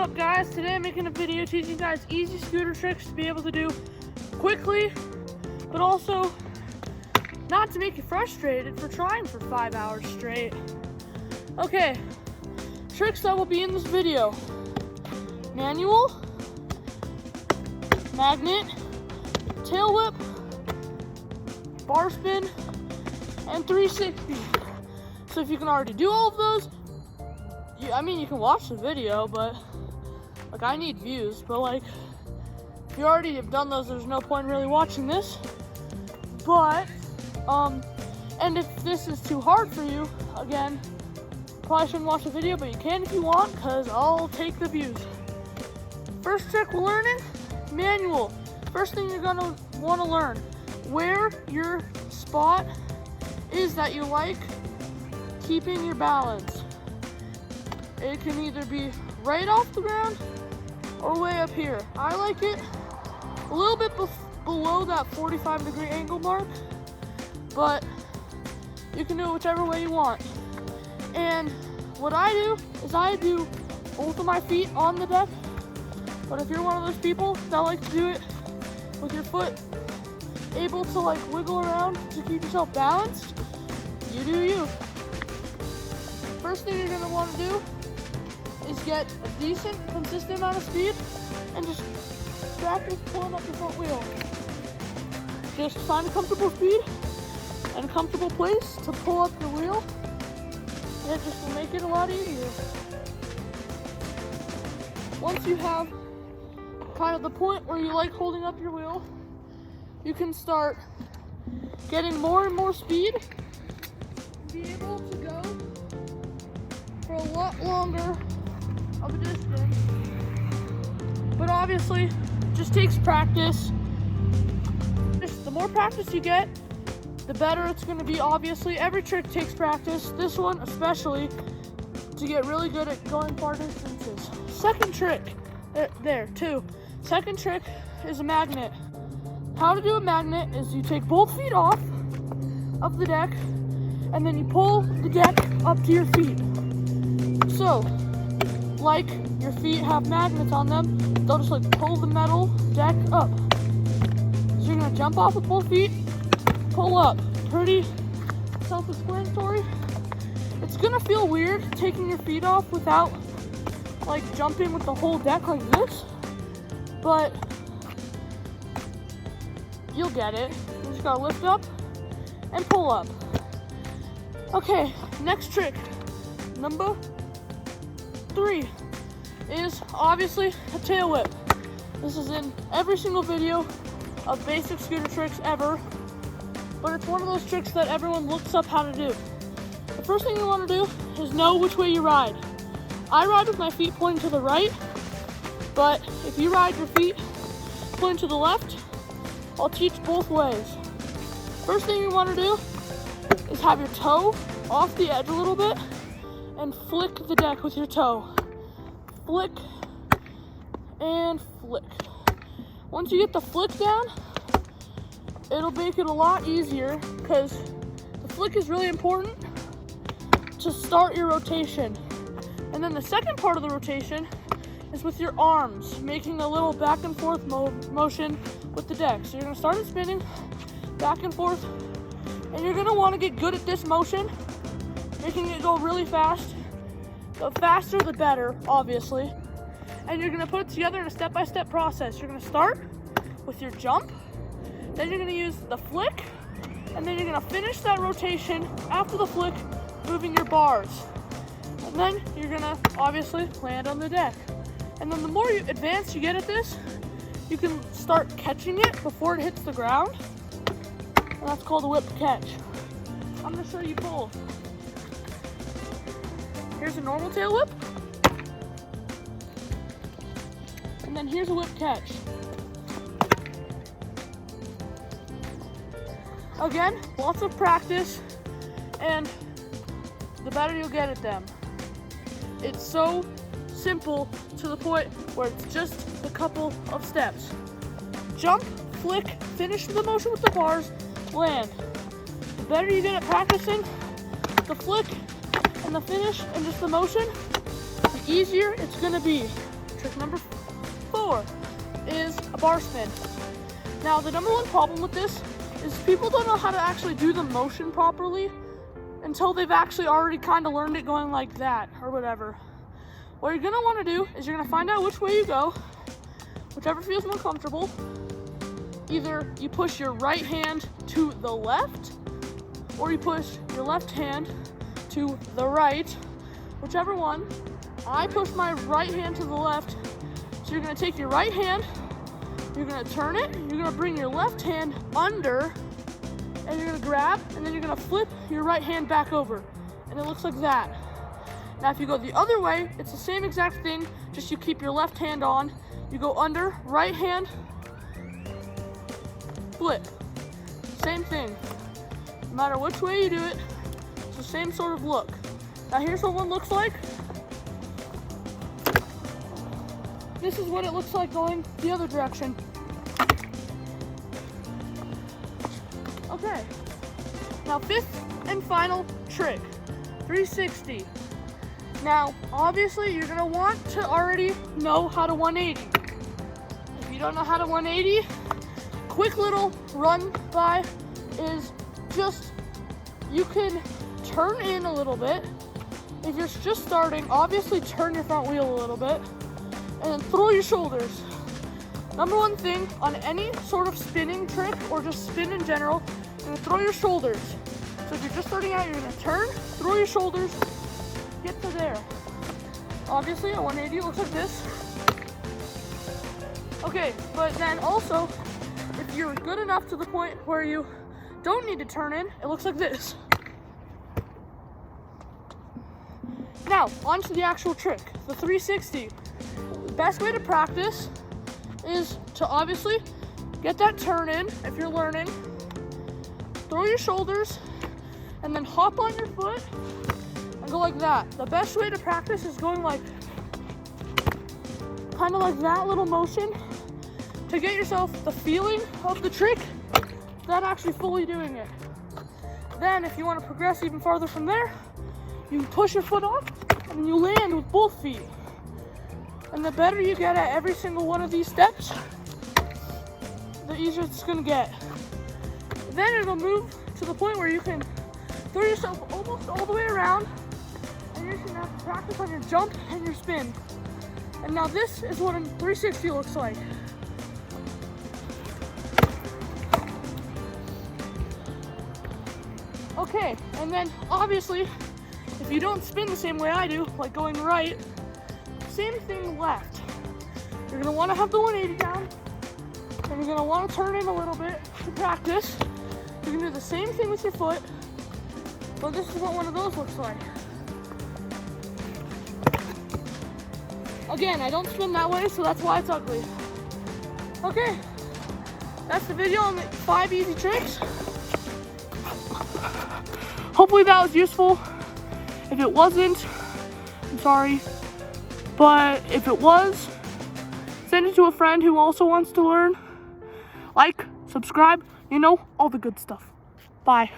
up, guys? Today I'm making a video teaching you guys easy scooter tricks to be able to do quickly, but also not to make you frustrated for trying for 5 hours straight. Okay, tricks that will be in this video: manual, magnet, tail whip, bar spin, and 360. So if you can already do all of those, you can watch the video, but I need views. But if you already have done those, there's no point in really watching this. But and if this is too hard for you, again, probably shouldn't watch the video, but you can if you want, because I'll take the views. First trick we're learning: manual. First thing you're gonna want to learn where your spot is that you like keeping your balance. It can either be right off the ground or way up here. I like it a little bit below that 45-degree angle mark, but you can do it whichever way you want. And what I do is I do both of my feet on the deck, but if you're one of those people that like to do it with your foot able to wiggle around to keep yourself balanced, you do you. First thing you're gonna want to do is get a decent, consistent amount of speed and just practice pulling up your front wheel. Just find a comfortable speed and a comfortable place to pull up your wheel, and it just will make it a lot easier. Once you have kind of the point where you like holding up your wheel, you can start getting more and more speed, be able to go for a lot longer of a distance. But obviously, it just takes practice. The more practice you get, the better it's going to be. Obviously, every trick takes practice. This one especially, to get really good at going far distances. Second trick, Second trick is a magnet. How to do a magnet is you take both feet off of the deck, and then you pull the deck up to your feet. So, your feet have magnets on them, they'll just pull the metal deck up. So you're gonna jump off with both feet, pull up. Pretty self-explanatory. It's gonna feel weird taking your feet off without jumping with the whole deck like this, but you'll get it. You just gotta lift up and pull up. Okay, next trick, number 3, is obviously a tail whip. This is in every single video of basic scooter tricks ever, but it's one of those tricks that everyone looks up how to do. The first thing you want to do is know which way you ride. I ride with my feet pointing to the right, but if you ride your feet pointing to the left, I'll teach both ways. First thing you want to do is have your toe off the edge a little bit and flick the deck with your toe. Flick and flick. Once you get the flick down, it'll make it a lot easier, because the flick is really important to start your rotation. And then the second part of the rotation is with your arms, making a little back and forth motion with the deck. So you're gonna start it spinning back and forth, and you're gonna wanna get good at this motion, making it go really fast. The faster the better, obviously. And you're gonna put it together in a step-by-step process. You're gonna start with your jump, then you're gonna use the flick, and then you're gonna finish that rotation after the flick, moving your bars. And then you're gonna obviously land on the deck. And then the more advanced you get at this, you can start catching it before it hits the ground. And that's called a whip catch. I'm gonna show you both. Here's a normal tail whip, and then here's a whip catch. Again, lots of practice, and the better you'll get at them. It's so simple to the point where it's just a couple of steps. Jump, flick, finish the motion with the bars, land. The better you get at practicing the flick and the finish and just the motion, the easier it's gonna be. Trick number 4 is a bar spin. Now, the number one problem with this is people don't know how to actually do the motion properly until they've actually already kind of learned it going like that or whatever. What you're gonna want to do is you're gonna find out which way you go, whichever feels more comfortable. Either you push your right hand to the left, or you push your left hand to the right, whichever one. I push my right hand to the left, so you're gonna take your right hand, you're gonna turn it, you're gonna bring your left hand under, and you're gonna grab, and then you're gonna flip your right hand back over, and it looks like that. Now if you go the other way, it's the same exact thing, just you keep your left hand on, you go under, right hand, flip. Same thing. No matter which way you do it, it's the same sort of look. Now here's what one looks like. This is what it looks like going the other direction. Okay, now 5th and final trick, 360. Now, obviously you're gonna want to already know how to 180. If you don't know how to 180, quick little run by is just, you can turn in a little bit. If you're just starting, obviously turn your front wheel a little bit and then throw your shoulders. Number one thing on any sort of spinning trick or just spin in general, you're gonna throw your shoulders. So if you're just starting out, you're gonna turn, throw your shoulders, get to there. Obviously a 180 looks like this. Okay, but then also, if you're good enough to the point where you don't need to turn in, it looks like this. Now, on to the actual trick, the 360. The best way to practice is to obviously get that turn in if you're learning, throw your shoulders, and then hop on your foot and go like that. The best way to practice is going like, kind of like that little motion to get yourself the feeling of the trick without actually fully doing it. Then if you want to progress even farther from there, you can push your foot off and you land with both feet. And the better you get at every single one of these steps, the easier it's gonna get. Then it'll move to the point where you can throw yourself almost all the way around, and you're gonna have to practice on your jump and your spin. And now this is what a 360 looks like. Okay, and then obviously, if you don't spin the same way I do, like going right, same thing left. You're gonna wanna have the 180 down, and you're gonna wanna turn in a little bit to practice. You're gonna do the same thing with your foot, but this is what one of those looks like. Again, I don't spin that way, so that's why it's ugly. Okay, that's the video on the 5 easy tricks. Hopefully that was useful. If it wasn't, I'm sorry. But if it was, send it to a friend who also wants to learn. Like, subscribe, you know, all the good stuff. Bye.